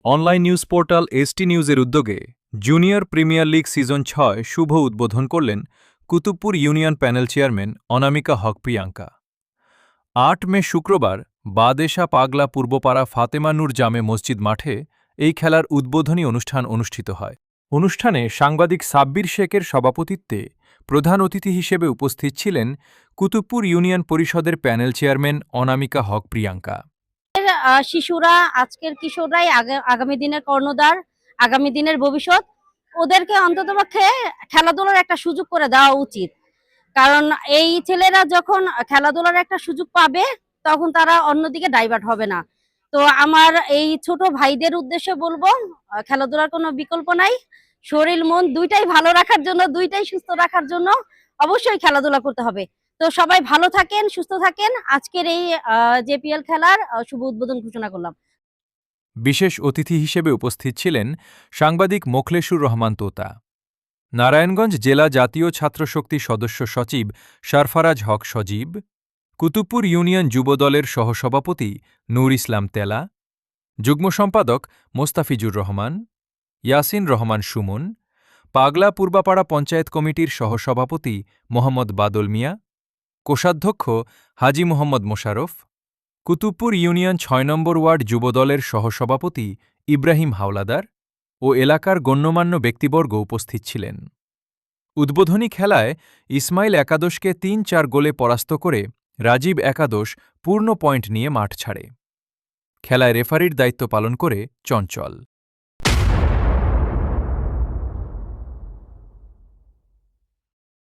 Online news portal ST নিউজের উদ্যোগে junior premier league season ৬ শুভ উদ্বোধন করলেন কুতুবপুর ইউনিয়ন প্যানেল চেয়ারম্যান অনামিকা হক প্রিয়াঙ্কা। ৮ মে শুক্রবার বাদেশা পাগলা পূর্বপাড়া ফাতেমা নূর জামে মসজিদ মাঠে এই খেলার উদ্বোধনী অনুষ্ঠান অনুষ্ঠিত হয়। অনুষ্ঠানে সাংবাদিক সাব্বির শেখের সভাপতিত্বে প্রধান অতিথি হিসেবে উপস্থিত ছিলেন কুতুবপুর ইউনিয়ন পরিষদের প্যানেল চেয়ারম্যান অনামিকা হক প্রিয়াঙ্কা। শিশুরা, আজকের কিশোররাই আগামী দিনের কর্ণধার, আগামী দিনের ভবিষ্যৎ। ওদেরকে অন্ততপক্ষে খেলাধুলার একটা সুযোগ করে দেওয়া উচিত, কারণ এই ছেলেরা যখন খেলাধুলার একটা সুযোগ পাবে তখন তারা অন্যদিকে ডাইভার্ট হবে না। তো আমার এই ছোট ভাইদের উদ্দেশ্যে বলবো, খেলাধুলার কোনো বিকল্প নাই। শরীর মন দুইটাই ভালো রাখার জন্য, দুইটাই সুস্থ রাখার জন্য অবশ্যই খেলাধুলা করতে হবে। তো সবাই ভালো থাকেন, সুস্থ থাকেন। আজকের এই জেপিএল খেলার শুভ উদ্বোধন ঘোষণা করলাম। বিশেষ অতিথি হিসেবে উপস্থিত ছিলেন সাংবাদিক মোখলেসুর রহমান তোতা, নারায়ণগঞ্জ জেলা জাতীয় ছাত্রশক্তি সদস্য সচিব সরফরাজ হক সজীব, কুতুবপুর ইউনিয়ন যুবদলের সহসভাপতি নূর ইসলাম তেলা, যুগ্ম সম্পাদক মোস্তাফিজুর রহমান, ইয়াসিন রহমান সুমন, পাগলা পূর্বাপাড়া পঞ্চায়েত কমিটির সহসভাপতি মোহাম্মদ বাদল মিয়া, কোষাধ্যক্ষ হাজী মোহাম্মদ মোশারফ, কুতুবপুর ইউনিয়ন ৬ নম্বর ওয়ার্ড যুবদলের সহসভাপতি ইব্রাহিম হাওলাদার ও এলাকার গণ্যমান্য ব্যক্তিবর্গ উপস্থিত ছিলেন। উদ্বোধনী খেলায় ইসমাইল একাদশকে ৩-৪ গোলে পরাস্ত করে রাজীব একাদশ পূর্ণ পয়েন্ট নিয়ে মাঠ ছাড়ে। খেলায় রেফারির দায়িত্ব পালন করে চঞ্চল।